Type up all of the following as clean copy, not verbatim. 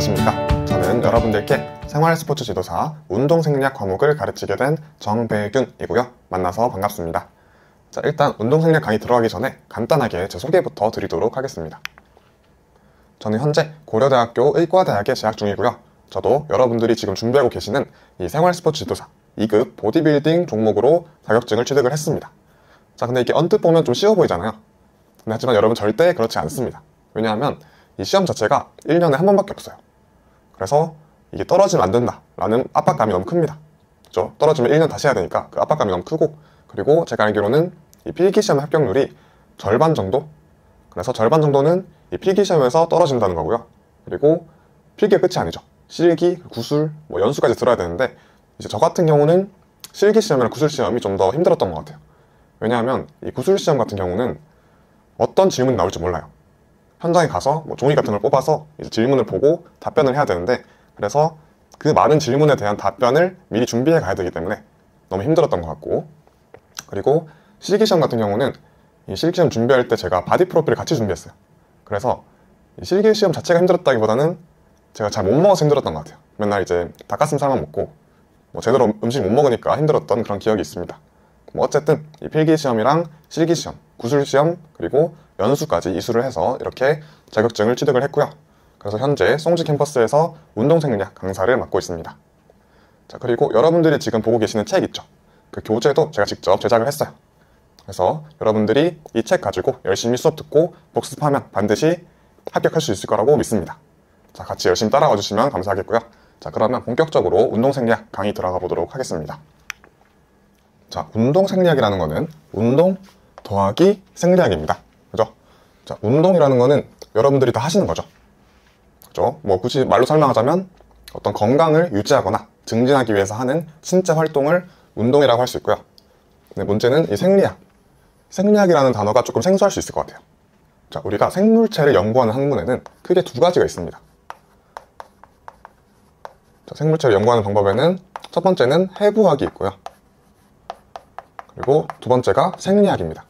안녕하십니까. 저는 여러분들께 생활스포츠 지도사 운동생리학 과목을 가르치게 된 정배균이고요. 만나서 반갑습니다. 자, 일단 운동생리학 강의 들어가기 전에 간단하게 제 소개부터 드리도록 하겠습니다. 저는 현재 고려대학교 의과대학에 재학 중이고요. 저도 여러분들이 지금 준비하고 계시는 이 생활스포츠 지도사 2급 보디빌딩 종목으로 자격증을 취득을 했습니다. 자, 근데 이게 언뜻 보면 좀 쉬워 보이잖아요. 근데 하지만 여러분 절대 그렇지 않습니다. 왜냐하면 이 시험 자체가 1년에 한 번밖에 없어요. 그래서 이게 떨어지면 안 된다 라는 압박감이 너무 큽니다. 그렇죠? 떨어지면 1년 다시 해야 되니까 그 압박감이 너무 크고, 그리고 제가 알기로는 이 필기시험 합격률이 절반 정도? 그래서 절반 정도는 이 필기시험에서 떨어진다는 거고요. 그리고 필기가 끝이 아니죠. 실기, 구술, 연수까지 들어야 되는데, 이제 저 같은 경우는 실기시험이랑 구술시험이 좀 더 힘들었던 것 같아요. 왜냐하면 이 구술시험 같은 경우는 어떤 질문이 나올지 몰라요. 현장에 가서 종이 같은 걸 뽑아서 이제 질문을 보고 답변을 해야 되는데, 그래서 그 많은 질문에 대한 답변을 미리 준비해 가야 되기 때문에 너무 힘들었던 것 같고, 그리고 실기시험 같은 경우는 이 실기시험 준비할 때 제가 바디 프로필을 같이 준비했어요. 그래서 이 실기시험 자체가 힘들었다기보다는 제가 잘 못 먹어서 힘들었던 것 같아요. 맨날 이제 닭가슴살만 먹고 제대로 음식 못 먹으니까 힘들었던 그런 기억이 있습니다. 어쨌든 이 필기시험이랑 실기시험, 구술시험, 그리고 연수까지 이수를 해서 이렇게 자격증을 취득을 했고요. 그래서 현재 송지 캠퍼스에서 운동생리학 강사를 맡고 있습니다. 자, 그리고 여러분들이 지금 보고 계시는 책 있죠? 그 교재도 제가 직접 제작을 했어요. 그래서 여러분들이 이 책 가지고 열심히 수업 듣고 복습하면 반드시 합격할 수 있을 거라고 믿습니다. 자, 같이 열심히 따라와 주시면 감사하겠고요. 자, 그러면 본격적으로 운동생리학 강의 들어가 보도록 하겠습니다. 자, 운동생리학이라는 거는 운동 더하기 생리학입니다. 그죠? 자, 운동이라는 거는 여러분들이 다 하시는 거죠. 그죠? 굳이 말로 설명하자면 어떤 건강을 유지하거나 증진하기 위해서 하는 신체 활동을 운동이라고 할 수 있고요. 근데 문제는 이 생리학이라는 단어가 조금 생소할 수 있을 것 같아요. 자, 우리가 생물체를 연구하는 학문에는 크게 두 가지가 있습니다. 자, 생물체를 연구하는 방법에는 첫 번째는 해부학이 있고요. 그리고 두 번째가 생리학입니다.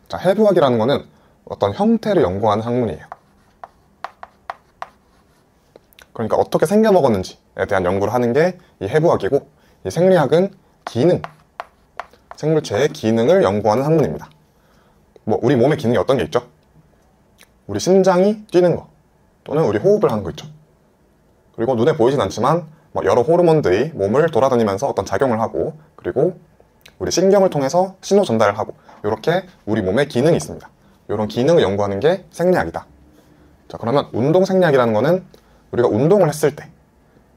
자, 해부학이라는 거는 어떤 형태를 연구하는 학문이에요. 그러니까 어떻게 생겨먹었는지에 대한 연구를 하는 게 이 해부학이고, 이 생리학은 생물체의 기능을 연구하는 학문입니다. 우리 몸의 기능이 어떤 게 있죠? 우리 심장이 뛰는 거, 또는 우리 호흡을 하는 거 있죠. 그리고 눈에 보이진 않지만 여러 호르몬들이 몸을 돌아다니면서 어떤 작용을 하고, 그리고 우리 신경을 통해서 신호 전달을 하고, 이렇게 우리 몸에 기능이 있습니다. 이런 기능을 연구하는 게 생리학이다. 자, 그러면 운동생리학이라는 거는 우리가 운동을 했을 때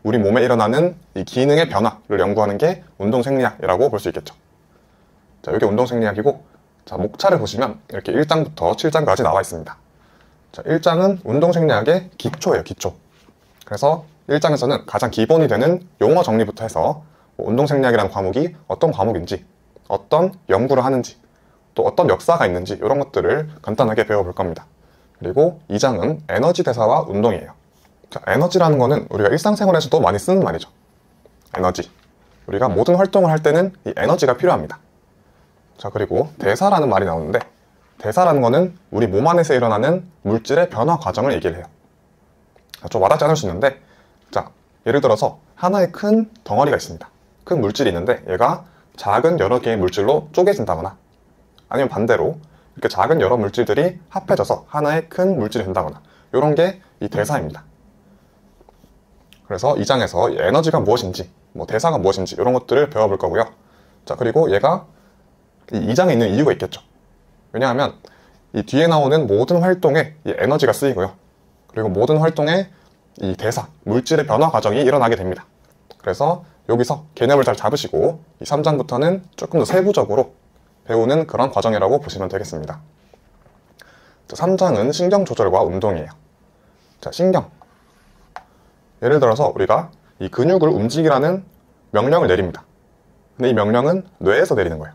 우리 몸에 일어나는 이 기능의 변화를 연구하는 게 운동생리학이라고 볼 수 있겠죠. 자, 이게 운동생리학이고, 자, 목차를 보시면 이렇게 1장부터 7장까지 나와 있습니다. 자, 1장은 운동생리학의 기초예요, 기초. 그래서 1장에서는 가장 기본이 되는 용어 정리부터 해서 운동생리학이라는 과목이 어떤 과목인지, 어떤 연구를 하는지, 또 어떤 역사가 있는지, 이런 것들을 간단하게 배워볼 겁니다. 그리고 2장은 에너지 대사와 운동이에요. 자, 에너지라는 거는 우리가 일상생활에서도 많이 쓰는 말이죠. 에너지. 우리가 모든 활동을 할 때는 이 에너지가 필요합니다. 자, 그리고 대사라는 말이 나오는데, 대사라는 거는 우리 몸 안에서 일어나는 물질의 변화 과정을 얘기를 해요. 자, 좀 와닿지 않을 수 있는데, 자, 예를 들어서 하나의 큰 덩어리가 있습니다. 큰 물질이 있는데 얘가 작은 여러 개의 물질로 쪼개진다거나, 아니면 반대로 이렇게 작은 여러 물질들이 합해져서 하나의 큰 물질이 된다거나, 이런 게 이 대사입니다. 그래서 2장에서 에너지가 무엇인지, 대사가 무엇인지 이런 것들을 배워볼 거고요. 자, 그리고 얘가 이 2장에 있는 이유가 있겠죠. 왜냐하면 이 뒤에 나오는 모든 활동에 이 에너지가 쓰이고요. 그리고 모든 활동에 이 대사, 물질의 변화 과정이 일어나게 됩니다. 그래서 여기서 개념을 잘 잡으시고 이 3장부터는 조금 더 세부적으로 배우는 그런 과정이라고 보시면 되겠습니다. 자, 3장은 신경 조절과 운동이에요. 자, 신경. 예를 들어서 우리가 이 근육을 움직이라는 명령을 내립니다. 근데 이 명령은 뇌에서 내리는 거예요.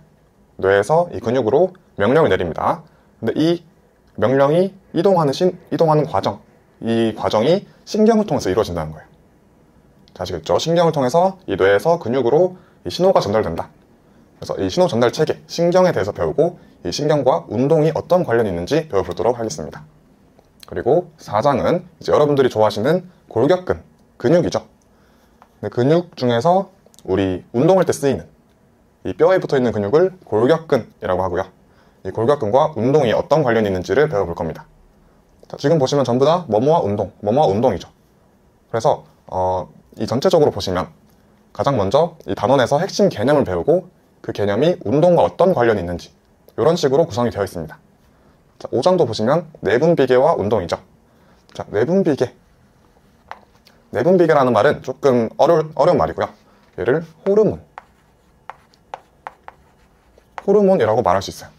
뇌에서 이 근육으로 명령을 내립니다. 근데 이 명령이 이동하는 과정, 이 과정이 신경을 통해서 이루어진다는 거예요. 자, 아시겠죠? 신경을 통해서 이 뇌에서 근육으로 이 신호가 전달된다. 그래서 이 신호 전달 체계, 신경에 대해서 배우고, 이 신경과 운동이 어떤 관련이 있는지 배워보도록 하겠습니다. 그리고 사장은 이제 여러분들이 좋아하시는 골격근, 근육이죠. 근육 중에서 우리 운동할 때 쓰이는 이 뼈에 붙어 있는 근육을 골격근이라고 하고요. 이 골격근과 운동이 어떤 관련이 있는지를 배워볼 겁니다. 자, 지금 보시면 전부 다 뭐뭐와 운동, 뭐뭐와 운동이죠. 그래서 이 전체적으로 보시면 가장 먼저 이 단원에서 핵심 개념을 배우고 그 개념이 운동과 어떤 관련이 있는지 이런 식으로 구성이 되어 있습니다. 자, 5장도 보시면 내분비계와 운동이죠. 자, 내분비계. 내분비계라는 말은 조금 어려운 말이고요. 얘를 호르몬이라고 말할 수 있어요.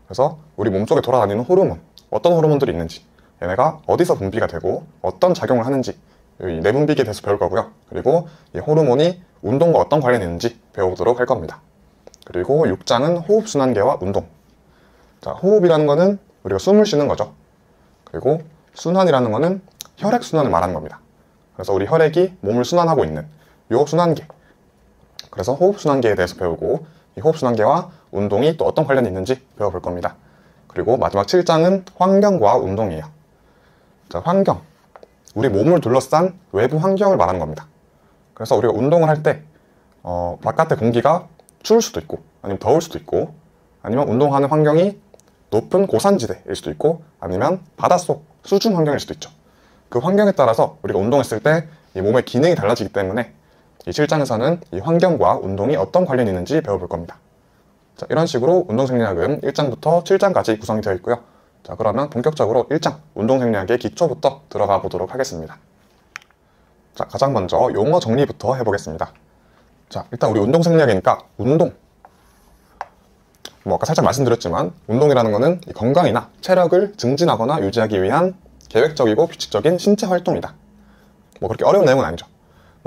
그래서 우리 몸속에 돌아다니는 호르몬, 어떤 호르몬들이 있는지, 얘네가 어디서 분비가 되고 어떤 작용을 하는지 이 내분비계에 대해서 배울 거고요. 그리고 이 호르몬이 운동과 어떤 관련이 있는지 배워보도록 할 겁니다. 그리고 6장은 호흡순환계와 운동. 자, 호흡이라는 거는 우리가 숨을 쉬는 거죠. 그리고 순환이라는 거는 혈액순환을 말하는 겁니다. 그래서 우리 혈액이 몸을 순환하고 있는 요 순환계. 그래서 호흡순환계에 대해서 배우고 이 호흡순환계와 운동이 또 어떤 관련이 있는지 배워볼 겁니다. 그리고 마지막 7장은 환경과 운동이에요. 자, 환경. 우리 몸을 둘러싼 외부 환경을 말하는 겁니다. 그래서 우리가 운동을 할 때 바깥의 공기가 추울 수도 있고 아니면 더울 수도 있고 아니면 운동하는 환경이 높은 고산지대일 수도 있고 아니면 바닷속 수중 환경일 수도 있죠. 그 환경에 따라서 우리가 운동했을 때 이 몸의 기능이 달라지기 때문에 이 7장에서는 이 환경과 운동이 어떤 관련이 있는지 배워볼 겁니다. 자, 이런 식으로 운동생리학은 1장부터 7장까지 구성이 되어 있고요. 자, 그러면 본격적으로 1장 운동생리학의 기초부터 들어가 보도록 하겠습니다. 자, 가장 먼저 용어 정리부터 해보겠습니다. 자, 일단 우리 운동생리학이니까 운동. 아까 살짝 말씀드렸지만 운동이라는 것은 건강이나 체력을 증진하거나 유지하기 위한 계획적이고 규칙적인 신체 활동이다. 그렇게 어려운 내용은 아니죠.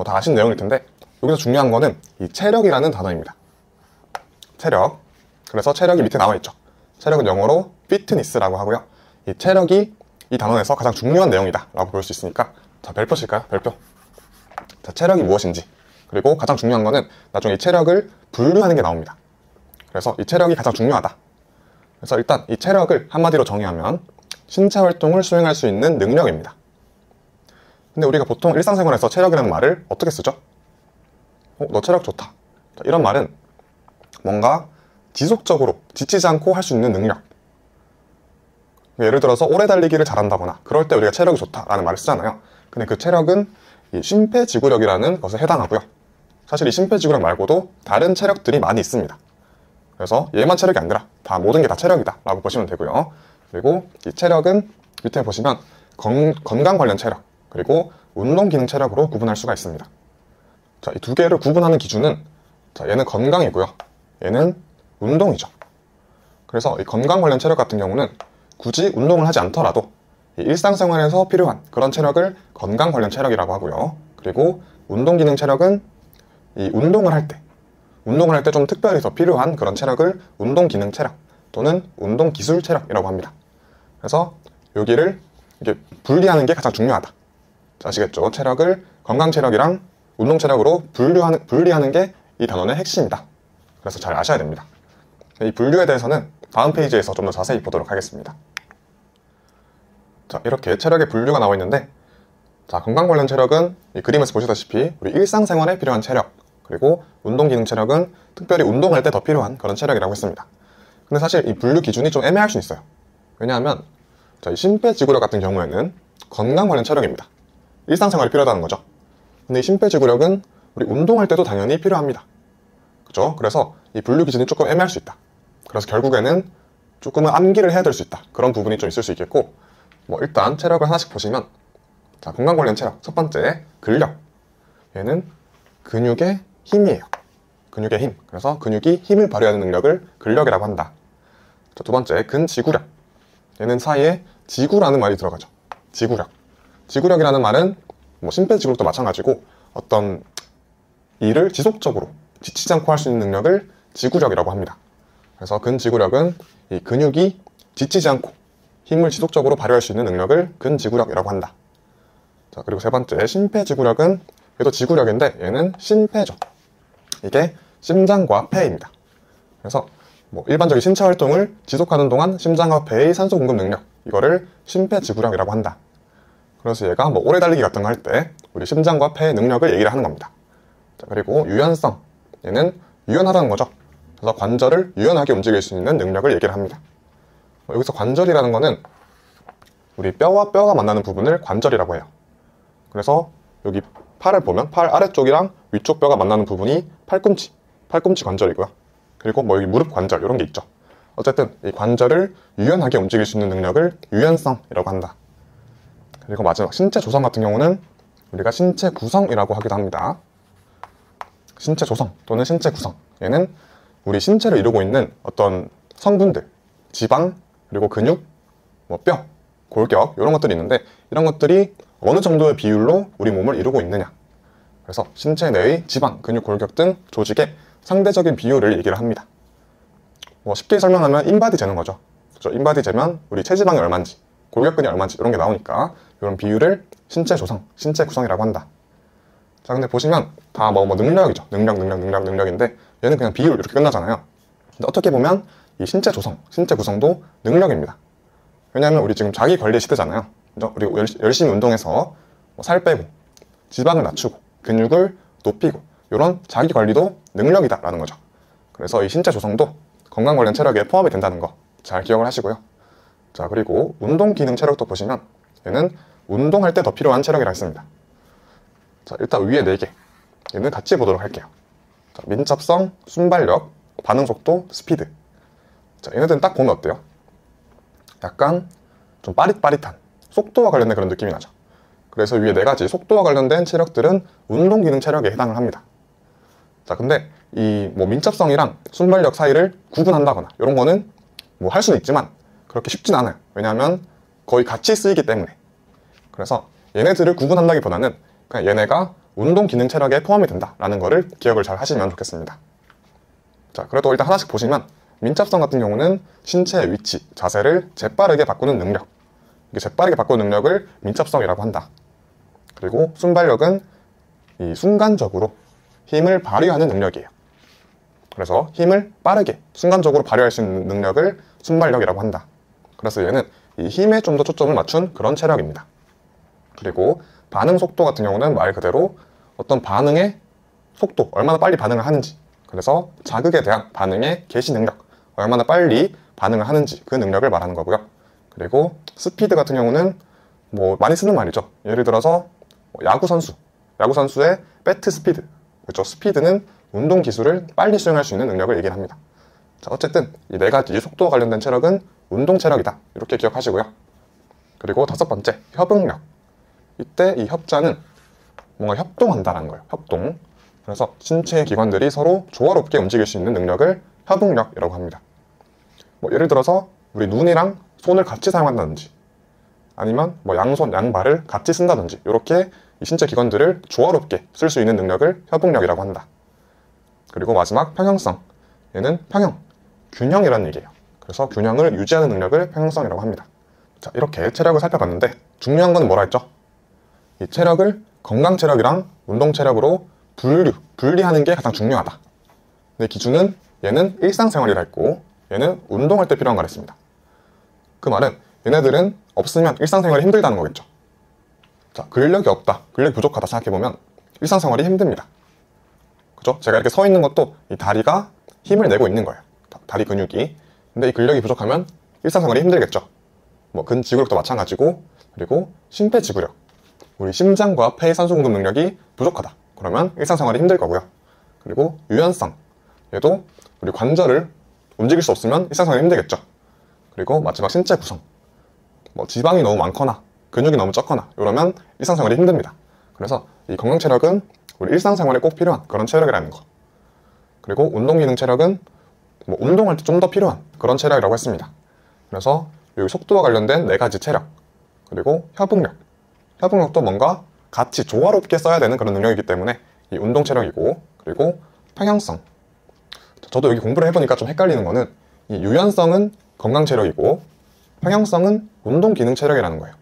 다 아시는 내용일 텐데 여기서 중요한 거는 이 체력이라는 단어입니다. 체력. 그래서 체력이 밑에 나와 있죠. 체력은 영어로 fitness라고 하고요. 이 체력이 이 단원에서 가장 중요한 내용이다 라고 볼 수 있으니까 자, 별표 칠까요? 별표. 자, 체력이 무엇인지 그리고 가장 중요한 거는 나중에 이 체력을 분류하는 게 나옵니다. 그래서 이 체력이 가장 중요하다. 그래서 일단 이 체력을 한마디로 정의하면 신체 활동을 수행할 수 있는 능력입니다. 근데 우리가 보통 일상생활에서 체력이라는 말을 어떻게 쓰죠? 너 체력 좋다. 자, 이런 말은 뭔가 지속적으로 지치지 않고 할 수 있는 능력. 예를 들어서 오래 달리기를 잘한다거나 그럴 때 우리가 체력이 좋다라는 말을 쓰잖아요. 근데 그 체력은 이 심폐지구력이라는 것에 해당하고요. 사실 이 심폐지구력 말고도 다른 체력들이 많이 있습니다. 그래서 얘만 체력이 아니라 모든 게 다 체력이다 라고 보시면 되고요. 그리고 이 체력은 밑에 보시면 건강 관련 체력 그리고 운동 기능 체력으로 구분할 수가 있습니다. 자, 이 두 개를 구분하는 기준은 자, 얘는 건강이고요. 얘는 운동이죠. 그래서 이 건강 관련 체력 같은 경우는 굳이 운동을 하지 않더라도 이 일상생활에서 필요한 그런 체력을 건강 관련 체력이라고 하고요. 그리고 운동 기능 체력은 이 운동을 할 때 좀 특별히 더 필요한 그런 체력을 운동 기능 체력 또는 운동 기술 체력이라고 합니다. 그래서 여기를 이렇게 분리하는 게 가장 중요하다. 자, 아시겠죠? 체력을 건강 체력이랑 운동 체력으로 분리하는 게 이 단원의 핵심이다. 그래서 잘 아셔야 됩니다. 이 분류에 대해서는 다음 페이지에서 좀 더 자세히 보도록 하겠습니다. 자, 이렇게 체력의 분류가 나와 있는데 자, 건강 관련 체력은 이 그림에서 보시다시피 우리 일상생활에 필요한 체력 그리고 운동 기능 체력은 특별히 운동할 때 더 필요한 그런 체력이라고 했습니다. 근데 사실 이 분류 기준이 좀 애매할 수 있어요. 왜냐하면 자, 이 심폐지구력 같은 경우에는 건강 관련 체력입니다. 일상생활이 필요하다는 거죠. 근데 이 심폐지구력은 우리 운동할 때도 당연히 필요합니다. 그죠? 그래서 이 분류 기준이 조금 애매할 수 있다. 그래서 결국에는 조금은 암기를 해야 될 수 있다. 그런 부분이 좀 있을 수 있겠고 일단 체력을 하나씩 보시면 자, 건강 관련 체력 첫 번째 근력. 얘는 근육의 힘이에요. 근육의 힘. 그래서 근육이 힘을 발휘하는 능력을 근력이라고 한다. 자, 두 번째 근지구력. 얘는 사이에 지구라는 말이 들어가죠. 지구력. 지구력이라는 말은 심폐지구력도 마찬가지고 어떤 일을 지속적으로 지치지 않고 할 수 있는 능력을 지구력이라고 합니다. 그래서 근지구력은 이 근육이 지치지 않고 힘을 지속적으로 발휘할 수 있는 능력을 근지구력이라고 한다. 자, 그리고 세 번째 심폐지구력은 얘도 지구력인데 얘는 심폐죠. 이게 심장과 폐입니다. 그래서 일반적인 신체 활동을 지속하는 동안 심장과 폐의 산소 공급 능력 이거를 심폐지구력이라고 한다. 그래서 얘가 뭐 오래 달리기 같은 거 할 때 우리 심장과 폐의 능력을 얘기를 하는 겁니다. 자, 그리고 유연성, 얘는 유연하다는 거죠. 그래서 관절을 유연하게 움직일 수 있는 능력을 얘기를 합니다. 여기서 관절이라는 거는 우리 뼈와 뼈가 만나는 부분을 관절이라고 해요. 그래서 여기 팔을 보면 팔 아래쪽이랑 위쪽 뼈가 만나는 부분이 팔꿈치 관절이고요. 그리고 뭐 여기 무릎 관절 이런 게 있죠. 어쨌든 이 관절을 유연하게 움직일 수 있는 능력을 유연성이라고 한다. 그리고 마지막 신체 조성 같은 경우는 우리가 신체 구성이라고 하기도 합니다. 신체 조성 또는 신체 구성, 얘는 우리 신체를 이루고 있는 어떤 성분들, 지방, 그리고 근육, 뭐 뼈, 골격 이런 것들이 있는데 이런 것들이 어느 정도의 비율로 우리 몸을 이루고 있느냐. 그래서 신체 내의 지방, 근육, 골격 등 조직의 상대적인 비율을 얘기를 합니다. 뭐 쉽게 설명하면 인바디 재는 거죠. 그렇죠? 인바디 재면 우리 체지방이 얼마인지, 골격근이 얼마인지 이런 게 나오니까 이런 비율을 신체 조성, 신체 구성이라고 한다. 자, 근데 보시면 다 뭐 능력이죠. 능력인데 얘는 그냥 비율 이렇게 끝나잖아요. 근데 어떻게 보면 이 신체 조성, 신체 구성도 능력입니다. 왜냐하면 우리 지금 자기 관리 시대잖아요. 그리고 열심히 운동해서 살 빼고 지방을 낮추고 근육을 높이고 이런 자기 관리도 능력이다라는 거죠. 그래서 이 신체 조성도 건강 관련 체력에 포함이 된다는 거 잘 기억을 하시고요. 자, 그리고 운동 기능 체력도 보시면 얘는 운동할 때 더 필요한 체력이라 했습니다. 자, 일단 위에 4개 얘는 같이 보도록 할게요. 자, 민첩성, 순발력, 반응 속도, 스피드. 자, 얘네들은 딱 보면 어때요? 약간 좀 빠릿빠릿한 속도와 관련된 그런 느낌이 나죠. 그래서 위에 4가지 속도와 관련된 체력들은 운동 기능 체력에 해당을 합니다. 자, 근데 이 뭐 민첩성이랑 순발력 사이를 구분한다거나 이런 거는 뭐 할 수는 있지만 그렇게 쉽진 않아요. 왜냐하면 거의 같이 쓰이기 때문에. 그래서 얘네들을 구분한다기보다는 그냥 얘네가 운동 기능 체력에 포함이 된다라는 거를 기억을 잘 하시면 좋겠습니다. 자, 그래도 일단 하나씩 보시면 민첩성 같은 경우는 신체의 위치, 자세를 재빠르게 바꾸는 능력. 이게 재빠르게 바꾸는 능력을 민첩성이라고 한다. 그리고 순발력은 이 순간적으로 힘을 발휘하는 능력이에요. 그래서 힘을 빠르게 순간적으로 발휘할 수 있는 능력을 순발력이라고 한다. 그래서 얘는 이 힘에 좀 더 초점을 맞춘 그런 체력입니다. 그리고 반응 속도 같은 경우는 말 그대로 어떤 반응의 속도, 얼마나 빨리 반응을 하는지, 그래서 자극에 대한 반응의 개시 능력, 얼마나 빨리 반응을 하는지 그 능력을 말하는 거고요. 그리고 스피드 같은 경우는 뭐 많이 쓰는 말이죠. 예를 들어서 야구 선수의 배트 스피드. 그렇죠. 스피드는 운동 기술을 빨리 수행할 수 있는 능력을 얘기를 합니다. 자, 어쨌든 이 4가지 속도와 관련된 체력은 운동 체력이다. 이렇게 기억하시고요. 그리고 5번째, 협응력. 이때 이 협자는 뭔가 협동한다라는 거예요. 협동. 그래서 신체 기관들이 서로 조화롭게 움직일 수 있는 능력을 협응력이라고 합니다. 뭐 예를 들어서 우리 눈이랑 손을 같이 사용한다든지 아니면 뭐 양손, 양발을 같이 쓴다든지 이렇게 이 신체 기관들을 조화롭게 쓸 수 있는 능력을 협응력이라고 한다. 그리고 마지막 평형성. 얘는 평형, 균형이라는 얘기예요. 그래서 균형을 유지하는 능력을 평형성이라고 합니다. 자, 이렇게 체력을 살펴봤는데 중요한 건 뭐라 했죠? 이 체력을 건강 체력이랑 운동 체력으로 분리하는 게 가장 중요하다. 근데 기준은 얘는 일상생활이라 했고 얘는 운동할 때 필요한 걸 했습니다. 그 말은 얘네들은 없으면 일상생활이 힘들다는 거겠죠. 자, 근력이 없다, 근력이 부족하다 생각해보면 일상생활이 힘듭니다. 그죠? 제가 이렇게 서 있는 것도 이 다리가 힘을 내고 있는 거예요. 다리 근육이. 근데 이 근력이 부족하면 일상생활이 힘들겠죠. 뭐 근지구력도 마찬가지고, 그리고 심폐지구력. 우리 심장과 폐의 산소 공급 능력이 부족하다. 그러면 일상생활이 힘들 거고요. 그리고 유연성. 얘도 우리 관절을 움직일 수 없으면 일상생활이 힘들겠죠. 그리고 마지막 신체 구성. 뭐 지방이 너무 많거나 근육이 너무 적거나 이러면 일상생활이 힘듭니다. 그래서 이 건강 체력은 우리 일상생활에 꼭 필요한 그런 체력이라는 거. 그리고 운동기능 체력은 뭐 운동할 때 좀 더 필요한 그런 체력이라고 했습니다. 그래서 여기 속도와 관련된 4가지 체력, 그리고 협응력. 협응력도 뭔가 같이 조화롭게 써야 되는 그런 능력이기 때문에 이 운동 체력이고, 그리고 평형성. 저도 여기 공부를 해보니까 좀 헷갈리는 거는 이 유연성은 건강 체력이고 평형성은 운동 기능 체력이라는 거예요.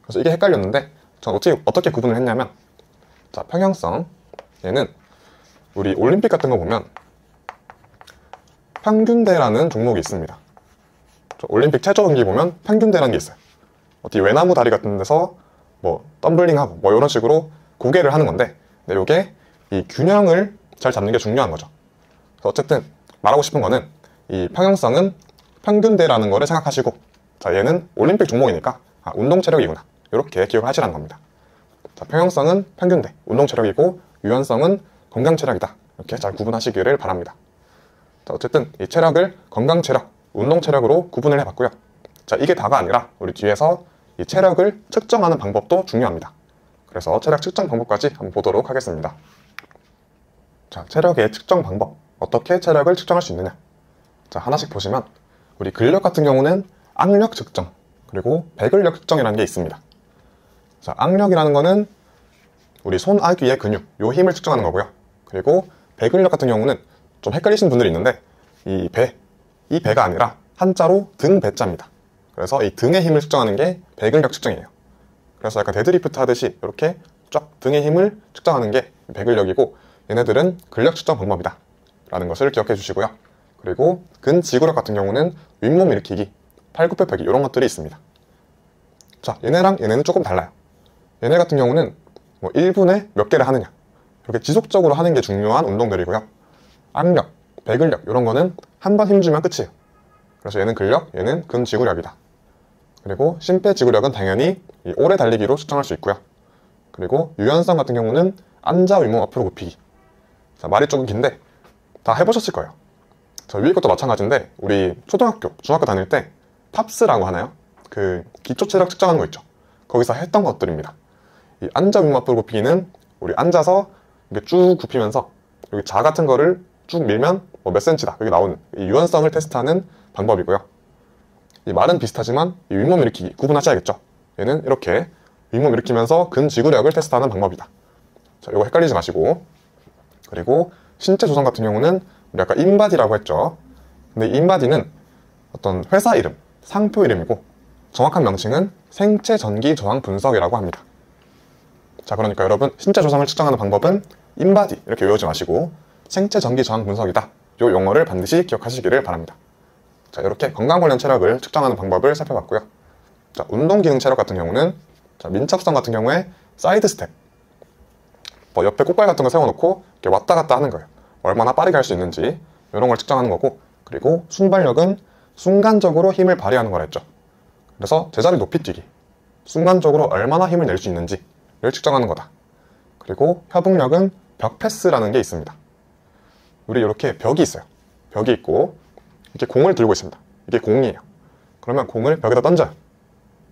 그래서 이게 헷갈렸는데 전 어떻게 구분을 했냐면, 자, 평형성. 얘는 우리 올림픽 같은 거 보면 평균대라는 종목이 있습니다. 올림픽 체조 경기 보면 평균대라는 게 있어요. 어떻게 외나무 다리 같은 데서 뭐 덤블링하고 뭐 이런 식으로 고개를 하는 건데, 근데 이게 이 균형을 잘 잡는 게 중요한 거죠. 그래서 어쨌든 말하고 싶은 거는 이 평형성은 평균대라는 거를 생각하시고, 자, 얘는 올림픽 종목이니까 운동 체력이구나, 이렇게 기억을 하시라는 겁니다. 자, 평형성은 평균대, 운동 체력이고 유연성은 건강 체력이다, 이렇게 잘 구분하시기를 바랍니다. 자, 어쨌든 이 체력을 건강 체력, 운동 체력으로 구분을 해봤고요. 자, 이게 다가 아니라 우리 뒤에서 이 체력을 측정하는 방법도 중요합니다. 그래서 체력 측정 방법까지 한번 보도록 하겠습니다. 자, 체력의 측정 방법, 어떻게 체력을 측정할 수 있느냐. 자, 하나씩 보시면 우리 근력 같은 경우는 악력 측정, 그리고 배근력 측정이라는 게 있습니다. 자, 악력이라는 거는 우리 손아귀의 근육, 요 힘을 측정하는 거고요. 그리고 배근력 같은 경우는 좀 헷갈리시는 분들이 있는데, 이 배가 아니라 한자로 등 배자입니다. 그래서 이 등의 힘을 측정하는 게 배근력 측정이에요. 그래서 약간 데드리프트 하듯이 이렇게 쫙 등의 힘을 측정하는 게 배근력이고, 얘네들은 근력 측정 방법이다 라는 것을 기억해 주시고요. 그리고 근지구력 같은 경우는 윗몸 일으키기, 팔굽혀펴기 이런 것들이 있습니다. 자, 얘네랑 얘네는 조금 달라요. 얘네 같은 경우는 뭐 1분에 몇 개를 하느냐, 이렇게 지속적으로 하는 게 중요한 운동들이고요. 악력, 배근력 이런 거는 한 번 힘주면 끝이에요. 그래서 얘는 근력, 얘는 근지구력이다. 그리고 심폐지구력은 당연히 이 오래 달리기로 측정할 수 있고요. 그리고 유연성 같은 경우는 앉아 윗몸 앞으로 굽히기. 자, 말이 조금 긴데 다 해보셨을 거예요. 저 위에 것도 마찬가지인데, 우리 초등학교, 중학교 다닐 때 팝스라고 하나요? 그 기초 체력 측정하는 거 있죠. 거기서 했던 것들입니다. 이 앉아 윗몸 앞으로 굽히기는 우리 앉아서 이렇게 쭉 굽히면서 여기 자 같은 거를 쭉 밀면 뭐 몇 센치다 여기 나오는 이 유연성을 테스트하는 방법이고요. 이 말은 비슷하지만 이 윗몸 일으키기 구분하셔야겠죠. 얘는 이렇게 윗몸 일으키면서 근지구력을 테스트하는 방법이다. 자, 이거 헷갈리지 마시고. 그리고 신체 조성 같은 경우는 우리 아까 인바디라고 했죠. 근데 이 인바디는 어떤 회사 이름, 상표 이름이고, 정확한 명칭은 생체 전기 저항 분석이라고 합니다. 자, 그러니까 여러분 신체 조성을 측정하는 방법은 인바디 이렇게 외우지 마시고 생체 전기 저항 분석이다, 이 용어를 반드시 기억하시기를 바랍니다. 자, 이렇게 건강 관련 체력을 측정하는 방법을 살펴봤고요. 자, 운동 기능 체력 같은 경우는, 자, 민첩성 같은 경우에 사이드 스텝, 뭐 옆에 꽃갈 같은 거 세워놓고 이렇게 왔다 갔다 하는 거예요. 얼마나 빠르게 할 수 있는지 이런 걸 측정하는 거고, 그리고 순발력은 순간적으로 힘을 발휘하는 거라 했죠. 그래서 제자리 높이 뛰기, 순간적으로 얼마나 힘을 낼 수 있는지를 측정하는 거다. 그리고 협응력은 벽 패스라는 게 있습니다. 우리 이렇게 벽이 있어요. 벽이 있고 이렇게 공을 들고 있습니다. 이게 공이에요. 그러면 공을 벽에다 던져요.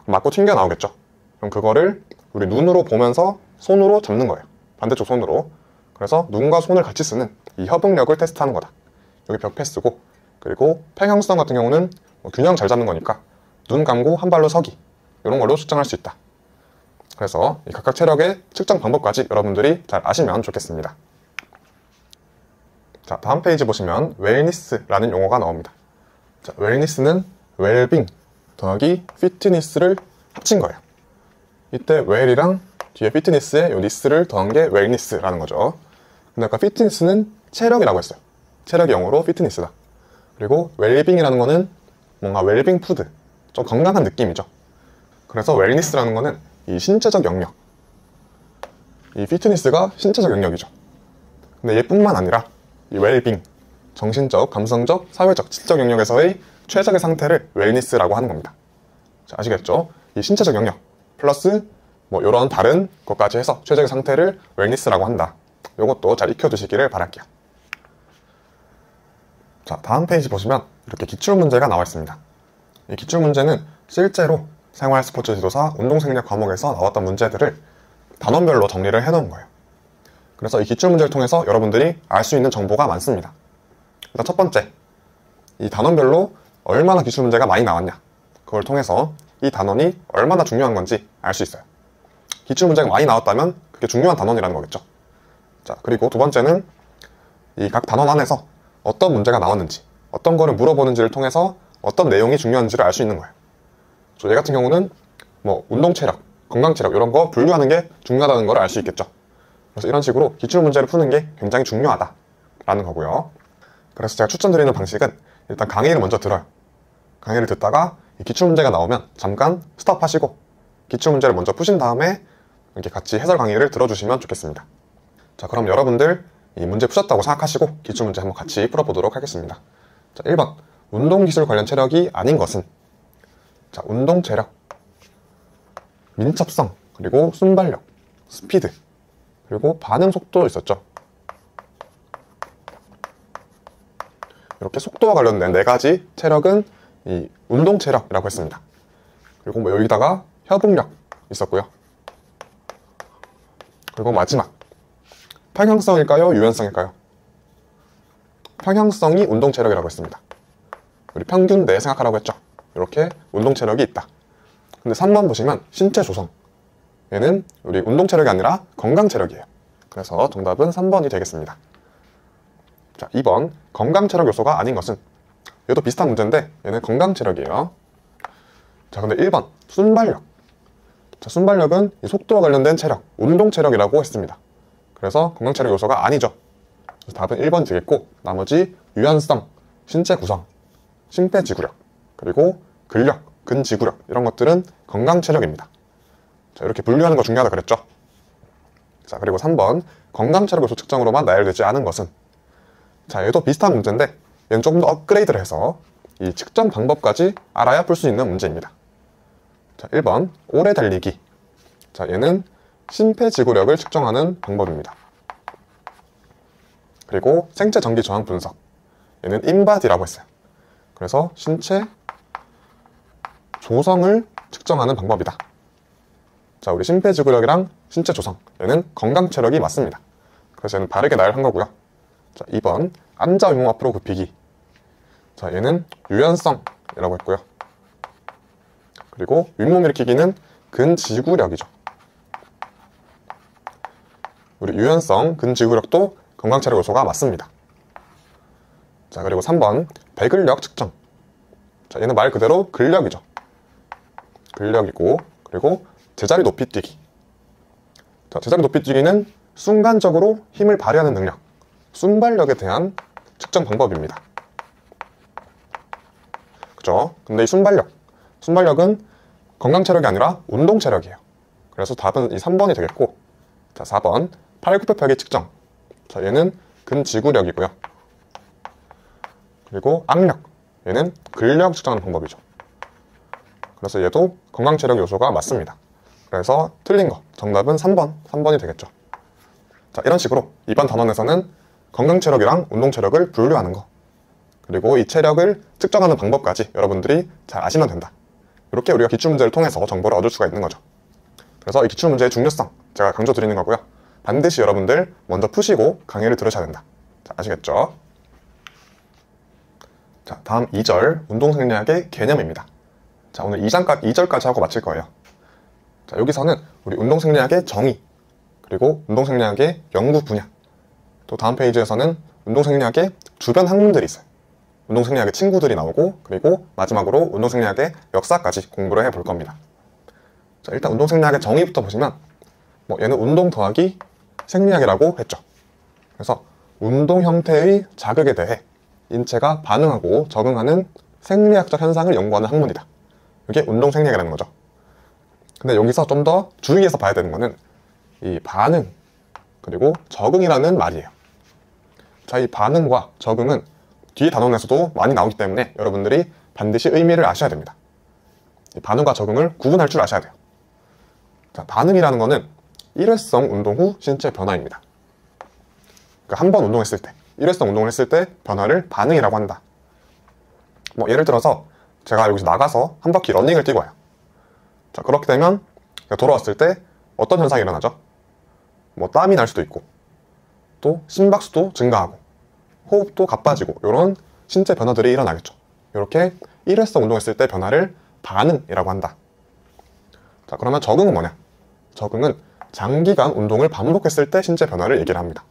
맞고 튕겨 나오겠죠. 그럼 그거를 우리 눈으로 보면서 손으로 잡는 거예요. 반대쪽 손으로. 그래서 눈과 손을 같이 쓰는 이 협응력을 테스트하는 거다. 여기 벽 패스고, 그리고 평형성 같은 경우는 뭐 균형 잘 잡는 거니까 눈 감고 한 발로 서기, 이런 걸로 측정할 수 있다. 그래서 이 각각 체력의 측정 방법까지 여러분들이 잘 아시면 좋겠습니다. 자, 다음 페이지 보시면 웰니스라는 용어가 나옵니다. 자, 웰니스는 웰빙 더하기 피트니스를 합친 거예요. 이때 웰이랑 뒤에 피트니스에 요 니스를 더한 게 웰니스라는 거죠. 근데 아까 피트니스는 체력이라고 했어요. 체력이 영어로 피트니스다. 그리고 웰빙이라는 거는 뭔가 웰빙 푸드, 좀 건강한 느낌이죠. 그래서 웰니스라는 거는 이 신체적 영역, 이 피트니스가 신체적 영역이죠. 근데 얘뿐만 아니라 이 웰빙, 정신적, 감성적, 사회적, 지적 영역에서의 최적의 상태를 웰니스라고 하는 겁니다. 자, 아시겠죠? 이 신체적 영역 플러스 뭐 이런 다른 것까지 해서 최적의 상태를 웰니스라고 한다. 이것도 잘 익혀두시기를 바랄게요. 자, 다음 페이지 보시면 이렇게 기출문제가 나와 있습니다. 이 기출문제는 실제로 생활 스포츠 지도사 운동생략 과목에서 나왔던 문제들을 단원별로 정리를 해놓은 거예요. 그래서 이 기출문제를 통해서 여러분들이 알 수 있는 정보가 많습니다. 일단 첫 번째, 이 단원별로 얼마나 기출문제가 많이 나왔냐, 그걸 통해서 이 단원이 얼마나 중요한 건지 알 수 있어요. 기출문제가 많이 나왔다면 그게 중요한 단원이라는 거겠죠. 자, 그리고 두 번째는 이 각 단원 안에서 어떤 문제가 나왔는지, 어떤 거를 물어보는지를 통해서 어떤 내용이 중요한지를 알 수 있는 거예요. 얘 같은 경우는 뭐 운동체력, 건강체력 이런 거 분류하는 게 중요하다는 걸 알 수 있겠죠. 그래서 이런 식으로 기출문제를 푸는 게 굉장히 중요하다라는 거고요. 그래서 제가 추천드리는 방식은 일단 강의를 먼저 들어요. 강의를 듣다가 기출문제가 나오면 잠깐 스탑하시고 기출문제를 먼저 푸신 다음에 이렇게 같이 해설 강의를 들어주시면 좋겠습니다. 자, 그럼 여러분들 이 문제 푸셨다고 생각하시고 기출문제 한번 같이 풀어보도록 하겠습니다. 자, 1번 운동기술 관련 체력이 아닌 것은, 자, 운동체력, 민첩성, 그리고 순발력, 스피드, 그리고 반응 속도 있었죠. 이렇게 속도와 관련된 4가지 체력은 이 운동체력이라고 했습니다. 그리고 뭐 여기다가 협응력 있었고요. 그리고 마지막 평형성일까요? 유연성일까요? 평형성이 운동체력이라고 했습니다. 우리 평균 내 생각하라고 했죠. 이렇게 운동체력이 있다. 근데 3번 보시면 신체 조성, 얘는 우리 운동체력이 아니라 건강체력이에요. 그래서 정답은 3번이 되겠습니다. 자, 2번 건강체력 요소가 아닌 것은, 얘도 비슷한 문제인데 얘는 건강체력이에요. 자, 근데 1번 순발력. 자, 순발력은 이 속도와 관련된 체력, 운동체력이라고 했습니다. 그래서 건강체력 요소가 아니죠. 그래서 답은 1번이 되겠고, 나머지 유연성, 신체 구성, 심폐지구력, 그리고 근력, 근지구력, 이런 것들은 건강체력입니다. 자, 이렇게 분류하는 거 중요하다 그랬죠. 자, 그리고 3번 건강체력 요소 측정으로만 나열되지 않은 것은, 자, 얘도 비슷한 문제인데 얘는 조금 더 업그레이드를 해서 이 측정 방법까지 알아야 풀 수 있는 문제입니다. 자, 1번 오래 달리기. 자, 얘는 심폐지구력을 측정하는 방법입니다. 그리고 생체 전기 저항 분석, 얘는 인바디라고 했어요. 그래서 신체 조성을 측정하는 방법이다. 자, 우리 심폐지구력이랑 신체 조성, 얘는 건강체력이 맞습니다. 그래서 얘는 다르게 나열한 거고요. 자, 2번 앉아 윗몸 앞으로 굽히기. 자, 얘는 유연성이라고 했고요. 그리고 윗몸 일으키기는 근지구력이죠. 우리 유연성, 근지구력도 건강체력 요소가 맞습니다. 자, 그리고 3번 배근력 측정. 자, 얘는 말 그대로 근력이죠. 근력이고, 그리고 제자리 높이 뛰기. 자, 제자리 높이 뛰기는 순간적으로 힘을 발휘하는 능력, 순발력에 대한 측정 방법입니다. 그죠? 근데 이 순발력은 건강체력이 아니라 운동체력이에요. 그래서 답은 이 3번이 되겠고, 자, 4번 팔굽혀펴기 측정. 자, 얘는 근지구력이고요. 그리고 악력, 얘는 근력 측정하는 방법이죠. 그래서 얘도 건강체력 요소가 맞습니다. 그래서 틀린 거, 정답은 3번이 되겠죠. 자, 이런 식으로 이번 단원에서는 건강체력이랑 운동체력을 분류하는 거, 그리고 이 체력을 측정하는 방법까지 여러분들이 잘 아시면 된다. 이렇게 우리가 기출문제를 통해서 정보를 얻을 수가 있는 거죠. 그래서 이 기출문제의 중요성 제가 강조드리는 거고요. 반드시 여러분들 먼저 푸시고 강의를 들으셔야 된다. 자, 아시겠죠? 자, 다음 2절 운동생리학의 개념입니다. 자, 오늘 2절까지 하고 마칠 거예요. 자, 여기서는 우리 운동생리학의 정의, 그리고 운동생리학의 연구 분야, 또 다음 페이지에서는 운동생리학의 주변 학문들이 있어요. 운동생리학의 친구들이 나오고, 그리고 마지막으로 운동생리학의 역사까지 공부를 해볼 겁니다. 자, 일단 운동생리학의 정의부터 보시면 얘는 운동 더하기 생리학이라고 했죠. 그래서 운동 형태의 자극에 대해 인체가 반응하고 적응하는 생리학적 현상을 연구하는 학문이다. 이게 운동생리학이라는 거죠. 근데 여기서 좀 더 주의해서 봐야 되는 거는 이 반응, 그리고 적응이라는 말이에요. 자, 이 반응과 적응은 뒤에 단원에서도 많이 나오기 때문에 여러분들이 반드시 의미를 아셔야 됩니다. 이 반응과 적응을 구분할 줄 아셔야 돼요. 자, 반응이라는 거는 일회성 운동 후 신체 변화입니다. 그러니까 한 번 운동했을 때, 일회성 운동을 했을 때 변화를 반응이라고 한다. 예를 들어서 제가 여기서 나가서 한 바퀴 러닝을 뛰고 와요. 자, 그렇게 되면 돌아왔을 때 어떤 현상이 일어나죠? 땀이 날 수도 있고, 또 심박수도 증가하고, 호흡도 가빠지고, 이런 신체 변화들이 일어나겠죠. 이렇게 일회성 운동했을 때 변화를 반응이라고 한다. 자, 그러면 적응은 뭐냐? 적응은 장기간 운동을 반복했을 때 신체 변화를 얘기를 합니다.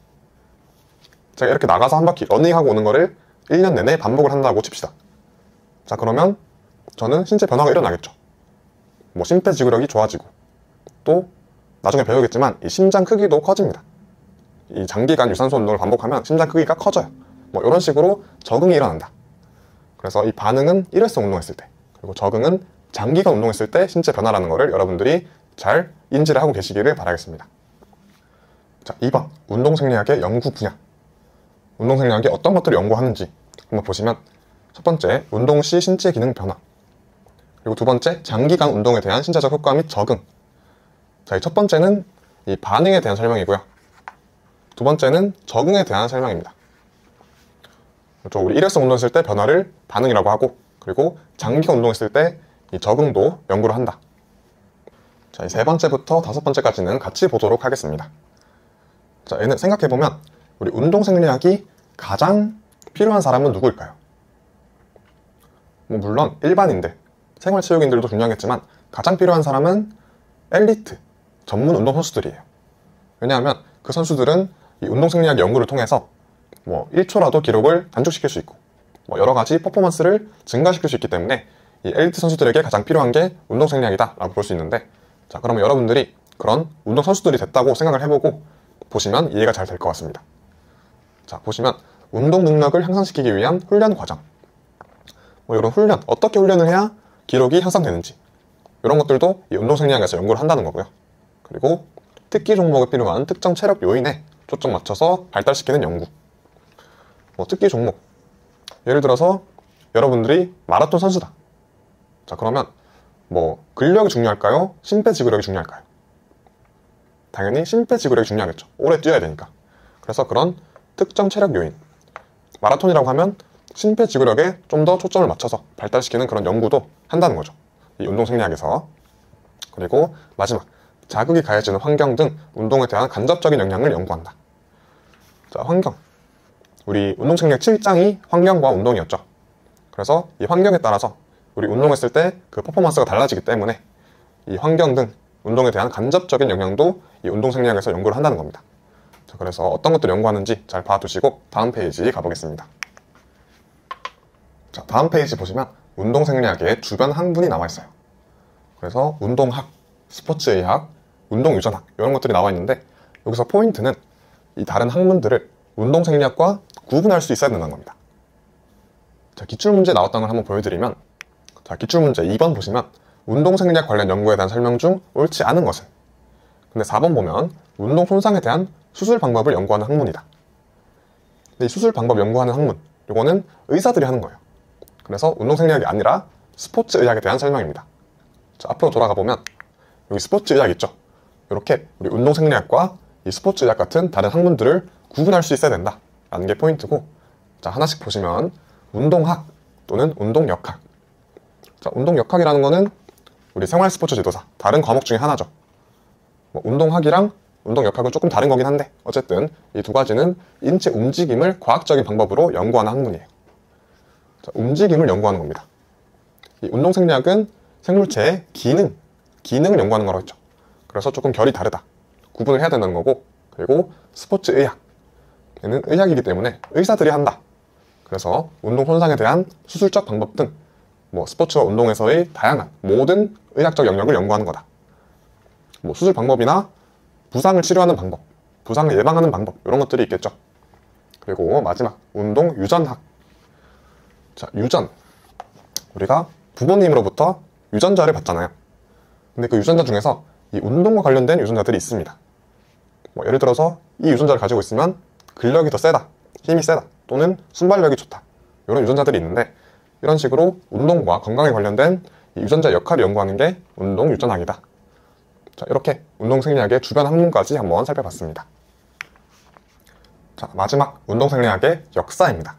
제가 이렇게 나가서 한 바퀴 러닝하고 오는 거를 1년 내내 반복을 한다고 칩시다. 자, 그러면 저는 신체 변화가 일어나겠죠. 심폐지구력이 좋아지고, 또 나중에 배우겠지만 이 심장 크기도 커집니다. 이 장기간 유산소 운동을 반복하면 심장 크기가 커져요. 이런 식으로 적응이 일어난다. 그래서 이 반응은 일회성 운동했을 때, 그리고 적응은 장기간 운동했을 때 신체 변화라는 것을 여러분들이 잘 인지를 하고 계시기를 바라겠습니다. 자, 2번 운동생리학의 연구 분야. 운동생리학이 어떤 것들을 연구하는지 한번 보시면, 첫 번째, 운동 시 신체 기능 변화, 그리고 두 번째, 장기간 운동에 대한 신체적 효과 및 적응. 자, 이 첫 번째는 이 반응에 대한 설명이고요. 두 번째는 적응에 대한 설명입니다. 우리 일회성 운동했을 때 변화를 반응이라고 하고, 그리고 장기간 운동했을 때 이 적응도 연구를 한다. 자, 이 세 번째부터 다섯 번째까지는 같이 보도록 하겠습니다. 자, 얘는 생각해보면 우리 운동생리학이 가장 필요한 사람은 누구일까요? 물론 일반인들, 생활체육인들도 중요하겠지만 가장 필요한 사람은 엘리트, 전문 운동선수들이에요. 왜냐하면 그 선수들은 이 운동생리학 연구를 통해서 1초라도 기록을 단축시킬 수 있고 여러 가지 퍼포먼스를 증가시킬 수 있기 때문에 이 엘리트 선수들에게 가장 필요한 게 운동생리학이다 라고 볼 수 있는데, 자, 그러면 여러분들이 그런 운동선수들이 됐다고 생각을 해보고 보시면 이해가 잘 될 것 같습니다. 자, 보시면 운동 능력을 향상시키기 위한 훈련 과정, 이런 훈련, 어떻게 훈련을 해야 기록이 향상되는지, 이런 것들도 이 운동생리학에서 연구를 한다는 거고요. 그리고 특기 종목에 필요한 특정 체력 요인에 초점 맞춰서 발달시키는 연구. 특기 종목, 예를 들어서 여러분들이 마라톤 선수다. 자, 그러면 근력이 중요할까요? 심폐지구력이 중요할까요? 당연히 심폐지구력이 중요하겠죠. 오래 뛰어야 되니까. 그래서 그런 특정 체력 요인, 마라톤이라고 하면 심폐지구력에 좀 더 초점을 맞춰서 발달시키는 그런 연구도 한다는 거죠, 이 운동생리학에서. 그리고 마지막, 자극이 가해지는 환경 등 운동에 대한 간접적인 영향을 연구한다. 자, 환경. 우리 운동생리학 7장이 환경과 운동이었죠. 그래서 이 환경에 따라서 우리 운동했을 때 그 퍼포먼스가 달라지기 때문에 이 환경 등 운동에 대한 간접적인 영향도 이 운동생리학에서 연구를 한다는 겁니다. 자, 그래서 어떤 것들을 연구하는지 잘 봐두시고 다음 페이지 가보겠습니다. 자, 다음 페이지 보시면 운동생리학의 주변 학문이 나와 있어요. 그래서 운동학, 스포츠의학, 운동유전학 이런 것들이 나와 있는데, 여기서 포인트는 이 다른 학문들을 운동생리학과 구분할 수 있어야 된다는 겁니다. 자, 기출문제 나왔던 걸 한번 보여드리면, 자, 기출문제 2번 보시면 운동생리학 관련 연구에 대한 설명 중 옳지 않은 것은? 근데 4번 보면 운동 손상에 대한 수술 방법을 연구하는 학문이다. 근데 이 수술 방법 연구하는 학문, 이거는 의사들이 하는 거예요. 그래서 운동생리학이 아니라 스포츠의학에 대한 설명입니다. 자, 앞으로 돌아가 보면 여기 스포츠의학 있죠? 이렇게 우리 운동생리학과 이 스포츠의학 같은 다른 학문들을 구분할 수 있어야 된다 라는 게 포인트고, 자, 하나씩 보시면 운동학 또는 운동역학. 자, 운동역학이라는 거는 우리 생활스포츠 지도사 다른 과목 중에 하나죠. 운동학이랑 운동역학은 조금 다른 거긴 한데 어쨌든 이 두 가지는 인체 움직임을 과학적인 방법으로 연구하는 학문이에요. 자, 움직임을 연구하는 겁니다. 이 운동생리학은 생물체의 기능을 연구하는 거라고 했죠. 그래서 조금 결이 다르다, 구분을 해야 된다는 거고, 그리고 스포츠의학, 얘는 의학이기 때문에 의사들이 한다. 그래서 운동 손상에 대한 수술적 방법 등 스포츠와 운동에서의 다양한 모든 의학적 영역을 연구하는 거다. 수술 방법이나 부상을 치료하는 방법, 부상을 예방하는 방법, 이런 것들이 있겠죠. 그리고 마지막, 운동 유전학. 자, 유전. 우리가 부모님으로부터 유전자를 받잖아요. 근데 그 유전자 중에서 이 운동과 관련된 유전자들이 있습니다. 예를 들어서 이 유전자를 가지고 있으면 근력이 더 세다, 힘이 세다, 또는 순발력이 좋다, 이런 유전자들이 있는데, 이런 식으로 운동과 건강에 관련된 이 유전자 역할을 연구하는 게 운동 유전학이다. 자, 이렇게 운동생리학의 주변 학문까지 한번 살펴봤습니다. 자, 마지막 운동생리학의 역사입니다.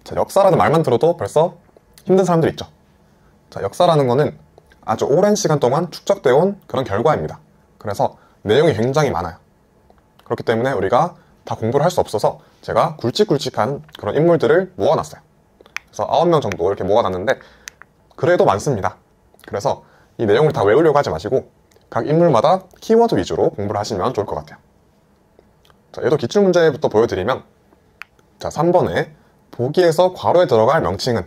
자, 역사라는 말만 들어도 벌써 힘든 사람들 있죠. 자, 역사라는 거는 아주 오랜 시간 동안 축적되어 온 그런 결과입니다. 그래서 내용이 굉장히 많아요. 그렇기 때문에 우리가 다 공부를 할 수 없어서 제가 굵직굵직한 그런 인물들을 모아놨어요. 그래서 9명 정도 이렇게 모아놨는데 그래도 많습니다. 그래서 이 내용을 다 외우려고 하지 마시고 각 인물마다 키워드 위주로 공부를 하시면 좋을 것 같아요. 자, 얘도 기출문제부터 보여드리면, 자, 3번에 보기에서 괄호에 들어갈 명칭은?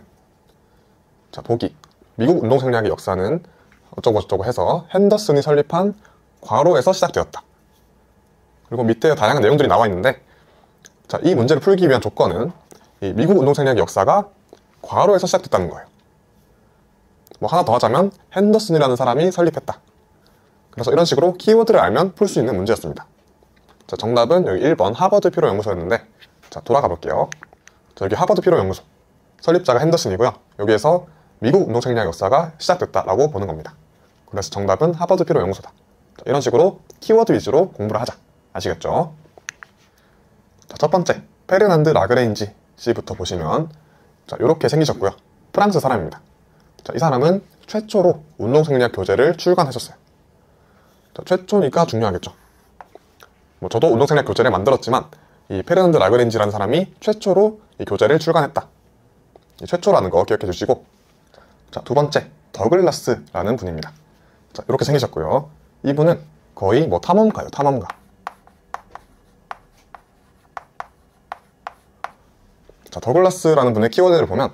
자, 보기. 미국 운동생리학의 역사는 어쩌고저쩌고 해서 핸더슨이 설립한 괄호에서 시작되었다. 그리고 밑에 다양한 내용들이 나와 있는데, 자, 이 문제를 풀기 위한 조건은 이 미국 운동생리학의 역사가 괄호에서 시작됐다는 거예요. 뭐 하나 더 하자면 핸더슨이라는 사람이 설립했다. 그래서 이런 식으로 키워드를 알면 풀 수 있는 문제였습니다. 자, 정답은 여기 1번 하버드 피로 연구소였는데, 자, 돌아가 볼게요. 자, 여기 하버드 피로 연구소 설립자가 핸더슨이고요. 여기에서 미국 운동생리학 역사가 시작됐다라고 보는 겁니다. 그래서 정답은 하버드 피로 연구소다. 자, 이런 식으로 키워드 위주로 공부를 하자. 아시겠죠? 자, 첫 번째 페르난드 라그레인지 씨부터 보시면, 자, 이렇게 생기셨고요. 프랑스 사람입니다. 자, 이 사람은 최초로 운동생리학 교재를 출간하셨어요. 자, 최초니까 중요하겠죠. 뭐 저도 운동생리학 교재를 만들었지만 이 페르난드 라그렌지라는 사람이 최초로 이 교재를 출간했다. 이 최초라는 거 기억해 주시고, 자, 두 번째 더글라스라는 분입니다. 자, 이렇게 생기셨고요. 이분은 거의 뭐 탐험가예요. 탐험가. 자, 더글라스라는 분의 키워드를 보면,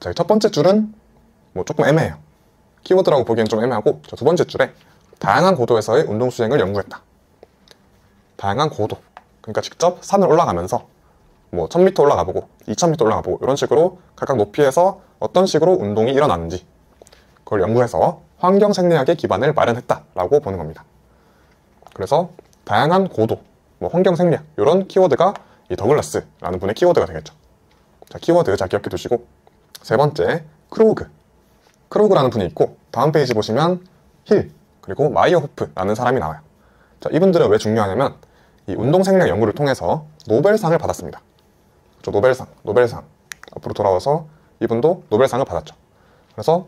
자, 첫 번째 줄은 뭐 조금 애매해요. 키워드라고 보기엔 좀 애매하고, 저 두 번째 줄에 다양한 고도에서의 운동 수행을 연구했다. 다양한 고도, 그러니까 직접 산을 올라가면서 뭐 1000m 올라가보고 2000m 올라가보고 이런 식으로 각각 높이에서 어떤 식으로 운동이 일어나는지 그걸 연구해서 환경생리학의 기반을 마련했다라고 보는 겁니다. 그래서 다양한 고도, 뭐 환경생리학 이런 키워드가 이 더글라스라는 분의 키워드가 되겠죠. 자, 키워드 잘 기억해 두시고, 세 번째 크로그라는 분이 있고, 다음 페이지 보시면 힐 그리고 마이어호프라는 사람이 나와요. 자, 이분들은 왜 중요하냐면 이 운동생리학 연구를 통해서 노벨상을 받았습니다. 노벨상 앞으로 돌아와서 이분도 노벨상을 받았죠. 그래서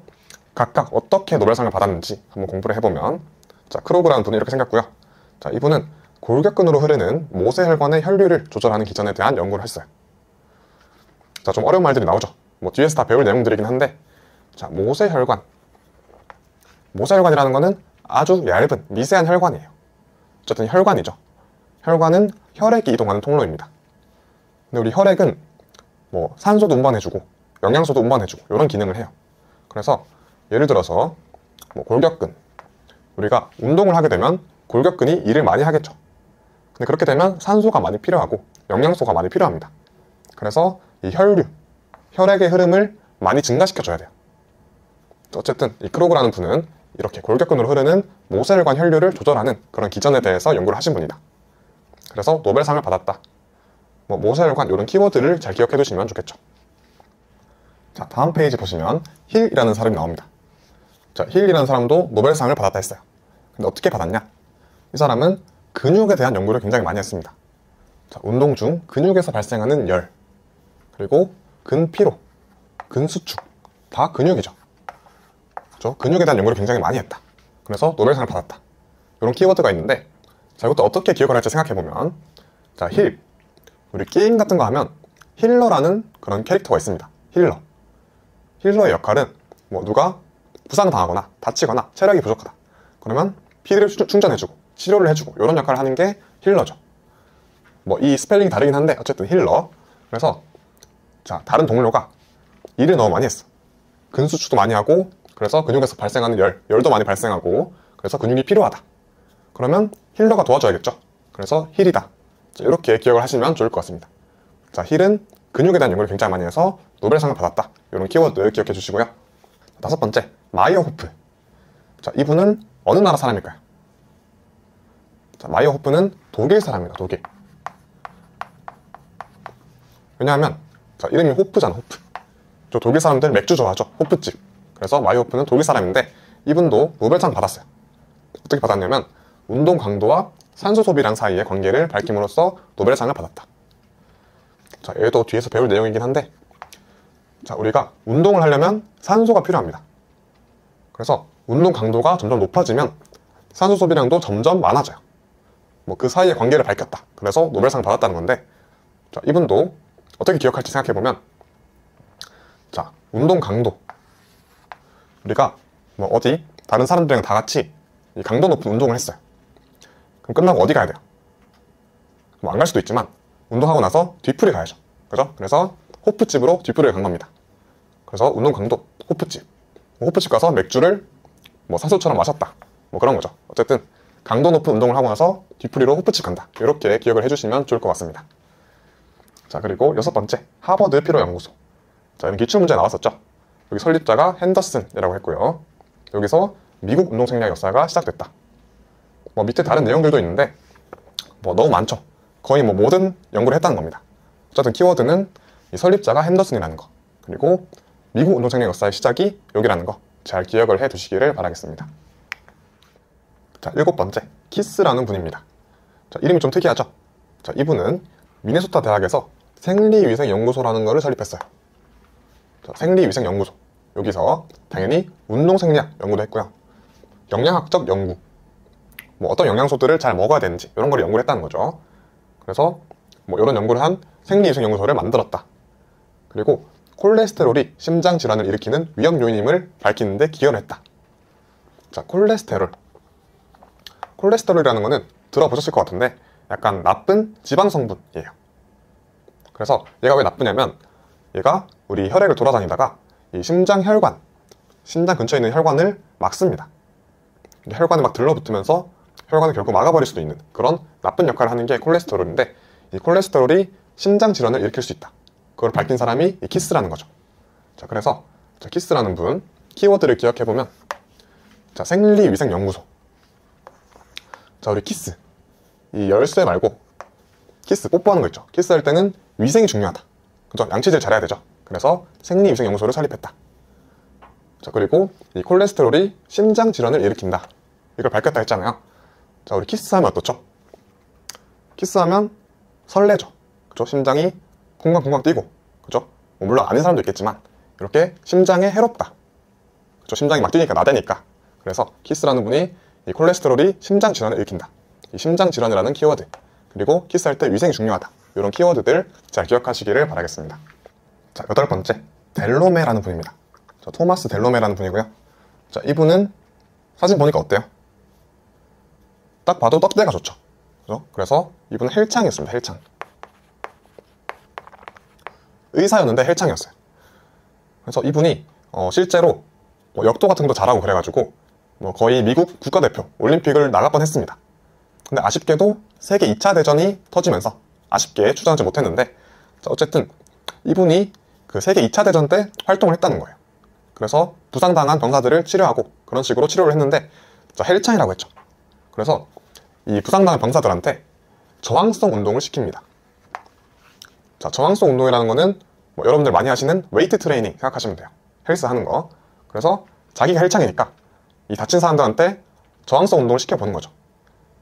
각각 어떻게 노벨상을 받았는지 한번 공부를 해보면, 자, 크로그라는 분이 이렇게 생겼고요. 자, 이분은 골격근으로 흐르는 모세혈관의 혈류를 조절하는 기전에 대한 연구를 했어요. 자, 좀 어려운 말들이 나오죠. 뭐 뒤에서 다 배울 내용들이긴 한데, 자, 모세혈관이라는 거는 아주 얇은 미세한 혈관이에요. 어쨌든 혈관이죠. 혈관은 혈액이 이동하는 통로입니다. 근데 우리 혈액은 뭐 산소도 운반해주고 영양소도 운반해주고 이런 기능을 해요. 그래서 예를 들어서 뭐 골격근, 우리가 운동을 하게 되면 골격근이 일을 많이 하겠죠. 근데 그렇게 되면 산소가 많이 필요하고 영양소가 많이 필요합니다. 그래서 이 혈액의 흐름을 많이 증가시켜줘야 돼요. 어쨌든 이 크로그라는 분은 이렇게 골격근으로 흐르는 모세혈관 혈류를 조절하는 그런 기전에 대해서 연구를 하신 분이다. 그래서 노벨상을 받았다. 뭐 모세혈관 이런 키워드를 잘 기억해 두시면 좋겠죠. 자, 다음 페이지 보시면 힐이라는 사람이 나옵니다. 자, 힐이라는 사람도 노벨상을 받았다 했어요. 근데 어떻게 받았냐? 이 사람은 근육에 대한 연구를 굉장히 많이 했습니다. 자, 운동 중 근육에서 발생하는 열, 그리고 근피로, 근수축, 다 근육이죠. 그렇죠? 근육에 대한 연구를 굉장히 많이 했다. 그래서 노벨상을 받았다. 이런 키워드가 있는데, 자, 이것도 어떻게 기억을 할지 생각해보면, 자, 힐. 우리 게임 같은 거 하면 힐러라는 그런 캐릭터가 있습니다. 힐러의 역할은 뭐 누가 부상당하거나 다치거나 체력이 부족하다. 그러면 피를 충전해주고 치료를 해주고 이런 역할을 하는 게 힐러죠. 뭐 이 스펠링이 다르긴 한데 어쨌든 힐러. 그래서 자, 다른 동료가 일을 너무 많이 했어. 근수축도 많이 하고, 그래서 근육에서 발생하는 열도 많이 발생하고, 그래서 근육이 필요하다. 그러면 힐러가 도와줘야겠죠. 그래서 힐이다. 자, 이렇게 기억을 하시면 좋을 것 같습니다. 자, 힐은 근육에 대한 연구를 굉장히 많이 해서 노벨상을 받았다. 이런 키워드 기억해 주시고요. 다섯 번째, 마이어호프. 자, 이분은 어느 나라 사람일까요? 자, 마이어호프는 독일 사람입니다. 독일. 왜냐하면 자, 이름이 호프잖아. 호프. 저 독일 사람들 맥주 좋아하죠. 호프집. 그래서 마이어호프는 독일 사람인데 이분도 노벨상 받았어요. 어떻게 받았냐면 운동 강도와 산소 소비량 사이의 관계를 밝힘으로써 노벨상을 받았다. 자, 얘도 뒤에서 배울 내용이긴 한데, 자, 우리가 운동을 하려면 산소가 필요합니다. 그래서 운동 강도가 점점 높아지면 산소 소비량도 점점 많아져요. 뭐 그 사이의 관계를 밝혔다. 그래서 노벨상을 받았다는 건데, 자, 이분도 어떻게 기억할지 생각해보면, 자, 운동 강도. 우리가 뭐 어디 다른 사람들이랑 다 같이 이 강도 높은 운동을 했어요. 그럼 끝나고 어디 가야 돼요? 뭐 안 갈 수도 있지만 운동하고 나서 뒤풀이 가야죠. 그죠? 그래서 호프집으로 뒤풀이를 간 겁니다. 그래서 운동 강도 호프집. 호프집 가서 맥주를 뭐 산소처럼 마셨다. 뭐 그런 거죠. 어쨌든 강도 높은 운동을 하고 나서 뒤풀이로 호프집 간다. 이렇게 기억을 해주시면 좋을 것 같습니다. 자, 그리고 여섯 번째, 하버드 피로 연구소. 자, 여기 기출문제 나왔었죠. 여기 설립자가 핸더슨이라고 했고요. 여기서 미국 운동생리학 역사가 시작됐다. 뭐 밑에 다른 내용들도 있는데 뭐 너무 많죠. 거의 뭐 모든 연구를 했다는 겁니다. 어쨌든 키워드는 이 설립자가 핸더슨이라는 거, 그리고 미국 운동생리학 역사의 시작이 여기라는 거 잘 기억을 해 두시기를 바라겠습니다. 자, 7번째, 키스라는 분입니다. 자, 이름이 좀 특이하죠? 자, 이분은 미네소타 대학에서 생리위생연구소라는 거를 설립했어요. 자, 생리위생연구소. 여기서 당연히 운동생리학 연구도 했고요. 영양학적 연구. 뭐 어떤 영양소들을 잘 먹어야 되는지 이런 걸 연구를 했다는 거죠. 그래서 뭐 이런 연구를 한 생리위생연구소를 만들었다. 그리고 콜레스테롤이 심장 질환을 일으키는 위험 요인임을 밝히는 데 기여를 했다. 자, 콜레스테롤이라는 거는 들어보셨을 것 같은데 약간 나쁜 지방 성분이에요. 그래서 얘가 왜 나쁘냐면 얘가 우리 혈액을 돌아다니다가 이 심장 근처에 있는 혈관을 막습니다. 혈관에 막 들러붙으면서 혈관을 결국 막아버릴 수도 있는 그런 나쁜 역할을 하는 게 콜레스테롤인데, 이 콜레스테롤이 심장 질환을 일으킬 수 있다. 그걸 밝힌 사람이 이 키스라는 거죠. 자, 그래서 키스라는 분 키워드를 기억해보면, 자, 생리위생연구소. 자, 우리 키스, 이 열쇠 말고 키스, 뽀뽀하는 거 있죠. 키스할 때는 위생이 중요하다. 그죠? 양치질 잘해야 되죠. 그래서 생리위생연구소를 설립했다. 자, 그리고 이 콜레스테롤이 심장 질환을 일으킨다. 이걸 밝혔다 했잖아요. 자, 우리 키스하면 어떻죠? 키스하면 설레죠. 그죠? 심장이 쿵쾅쿵쾅 뛰고, 그죠? 뭐 물론 아닌 사람도 있겠지만 이렇게 심장에 해롭다. 그죠? 심장이 막 뛰니까 나대니까. 그래서 키스라는 분이 이 콜레스테롤이 심장 질환을 일으킨다. 이 심장 질환이라는 키워드, 그리고 키스할 때 위생이 중요하다. 이런 키워드들 잘 기억하시기를 바라겠습니다. 자, 8번째, 델로메라는 분입니다. 자, 토마스 델로메라는 분이고요. 자, 이분은 사진 보니까 어때요? 딱 봐도 떡대가 좋죠. 그죠? 그래서 이분은 헬창이었습니다. 헬창. 의사였는데 헬창이었어요. 그래서 이분이 실제로 뭐 역도 같은 것도 잘하고 그래가지고 뭐 거의 미국 국가대표 올림픽을 나갈 뻔했습니다. 근데 아쉽게도 세계 2차 대전이 터지면서 아쉽게 출전하지 못했는데, 자, 어쨌든 이분이 그 세계 2차 대전 때 활동을 했다는 거예요. 그래서 부상당한 병사들을 치료하고 그런 식으로 치료를 했는데, 자, 헬창이라고 했죠. 그래서 이 부상당한 병사들한테 저항성 운동을 시킵니다. 자, 저항성 운동이라는 거는 뭐 여러분들 많이 하시는 웨이트 트레이닝 생각하시면 돼요. 헬스 하는 거. 그래서 자기가 헬창이니까 이 다친 사람들한테 저항성 운동을 시켜보는 거죠.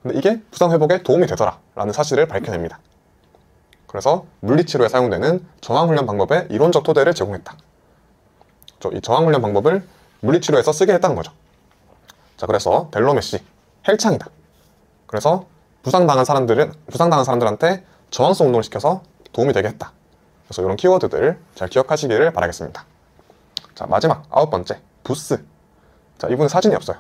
근데 이게 부상 회복에 도움이 되더라 라는 사실을 밝혀냅니다. 그래서 물리치료에 사용되는 저항훈련 방법의 이론적 토대를 제공했다. 이 저항훈련 방법을 물리치료에서 쓰게 했다는 거죠. 자, 그래서 델로메씨 헬창이다. 그래서 부상당한 사람들한테 저항성 운동을 시켜서 도움이 되게 했다. 그래서 이런 키워드들 잘 기억하시기를 바라겠습니다. 자, 마지막 9번째, 부스. 자, 이분은 사진이 없어요.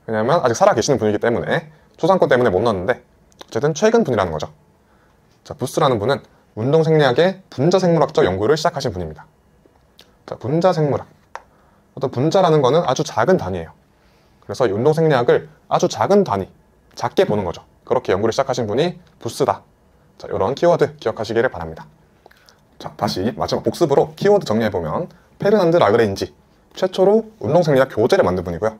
왜냐면 아직 살아계시는 분이기 때문에 초상권 때문에 못 넣었는데 어쨌든 최근 분이라는 거죠. 자, 부스라는 분은 운동생리학의 분자생물학적 연구를 시작하신 분입니다. 자, 분자생물학. 어떤 분자라는 거는 아주 작은 단위예요. 그래서 이 운동생리학을 아주 작은 단위, 작게 보는 거죠. 그렇게 연구를 시작하신 분이 부스다. 자, 이런 키워드 기억하시기를 바랍니다. 자, 다시 마지막 복습으로 키워드 정리해보면, 페르난드 라그레인지, 최초로 운동생리학 교재를 만든 분이고요.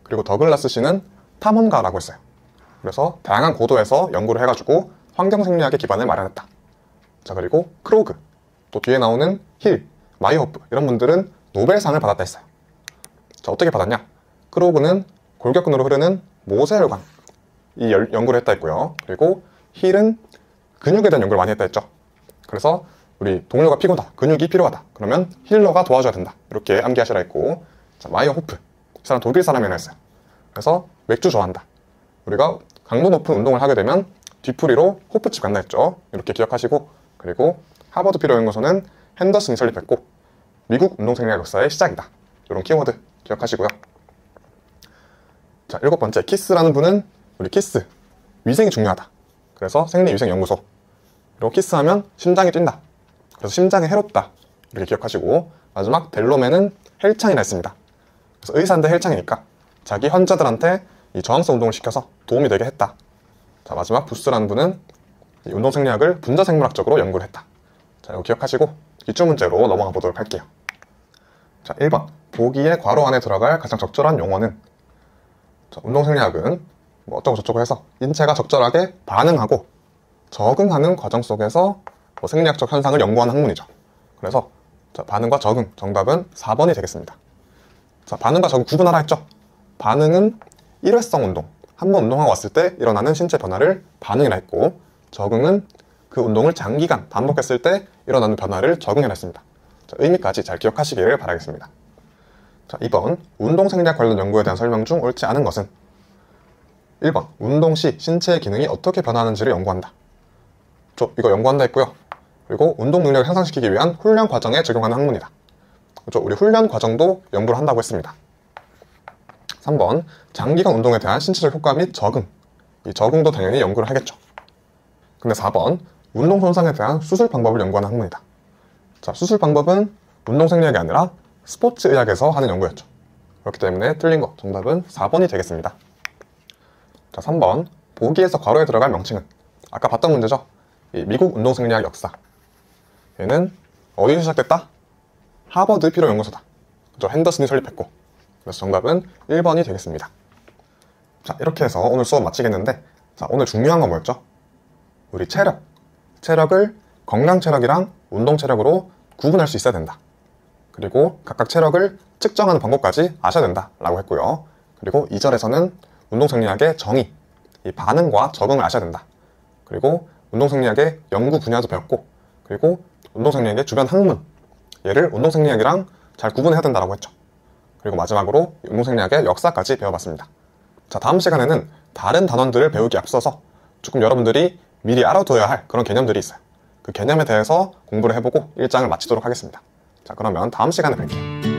그리고 더글라스 씨는 탐험가라고 했어요. 그래서 다양한 고도에서 연구를 해가지고 환경생리학의 기반을 마련했다. 자, 그리고 크로그, 또 뒤에 나오는 힐, 마이호프 이런 분들은 노벨상을 받았다 했어요. 자, 어떻게 받았냐? 크로그는 골격근으로 흐르는 모세혈관 이 연구를 했다 했고요. 그리고 힐은 근육에 대한 연구를 많이 했다 했죠. 그래서 우리 동료가 피곤하다, 근육이 필요하다, 그러면 힐러가 도와줘야 된다, 이렇게 암기하시라 했고, 자, 마이어호프, 이 사람 독일 사람이라 했어요. 그래서 맥주 좋아한다, 우리가 강도 높은 운동을 하게 되면 뒤풀이로 호프집 간다 했죠. 이렇게 기억하시고, 그리고 하버드 피로연구소는 핸더슨이 설립했고 미국 운동생리학 역사의 시작이다. 이런 키워드 기억하시고요. 자, 7번째, 키스라는 분은 우리 키스, 위생이 중요하다. 그래서 생리위생연구소. 그리고 키스하면 심장이 뛴다. 그래서 심장에 해롭다. 이렇게 기억하시고, 마지막 델로메는 헬창이라 했습니다. 그래서 의사인데 헬창이니까 자기 환자들한테 이 저항성 운동을 시켜서 도움이 되게 했다. 자, 마지막 부스라는 분은 이 운동생리학을 분자생물학적으로 연구를 했다. 자, 이거 기억하시고 기출문제로 넘어가 보도록 할게요. 자, 1번. 보기의 괄호 안에 들어갈 가장 적절한 용어는, 자, 운동생리학은 뭐 어쩌고 저쩌고 해서 인체가 적절하게 반응하고 적응하는 과정 속에서 뭐 생리학적 현상을 연구하는 학문이죠. 그래서 자, 반응과 적응, 정답은 4번이 되겠습니다. 자, 반응과 적응 구분하라 했죠. 반응은 일회성 운동, 한번 운동하고 왔을 때 일어나는 신체 변화를 반응이라 했고, 적응은 그 운동을 장기간 반복했을 때 일어나는 변화를 적응이라 했습니다. 자, 의미까지 잘 기억하시기를 바라겠습니다. 자, 2번. 운동생리학 관련 연구에 대한 설명 중 옳지 않은 것은, 1번. 운동 시 신체의 기능이 어떻게 변하는지를 연구한다. 이거 연구한다 했고요. 그리고 운동 능력을 향상시키기 위한 훈련 과정에 적용하는 학문이다. 우리 훈련 과정도 연구를 한다고 했습니다. 3번. 장기간 운동에 대한 신체적 효과 및 적응. 이 적응도 당연히 연구를 하겠죠. 근데 4번. 운동 손상에 대한 수술 방법을 연구하는 학문이다. 자, 수술 방법은 운동생리학이 아니라 스포츠의학에서 하는 연구였죠. 그렇기 때문에 틀린 거, 정답은 4번이 되겠습니다. 자, 3번. 보기에서 괄호에 들어갈 명칭은, 아까 봤던 문제죠. 이 미국 운동생리학 역사. 얘는 어디서 시작됐다? 하버드 피로연구소다. 그죠? 핸더슨이 설립했고. 그래서 정답은 1번이 되겠습니다. 자, 이렇게 해서 오늘 수업 마치겠는데, 자, 오늘 중요한 건 뭐였죠? 우리 체력. 체력을 건강 체력이랑 운동 체력으로 구분할 수 있어야 된다. 그리고 각각 체력을 측정하는 방법까지 아셔야 된다 라고 했고요. 그리고 2절에서는 운동생리학의 정의, 이 반응과 적응을 아셔야 된다. 그리고 운동생리학의 연구 분야도 배웠고, 그리고 운동생리학의 주변 학문, 얘를 운동생리학이랑 잘 구분해야 된다고 했죠. 그리고 마지막으로 운동생리학의 역사까지 배워봤습니다. 자, 다음 시간에는 다른 단원들을 배우기 앞서서 조금 여러분들이 미리 알아둬야 할 그런 개념들이 있어요. 그 개념에 대해서 공부를 해보고 1장을 마치도록 하겠습니다. 자, 그러면 다음 시간에 뵐게요.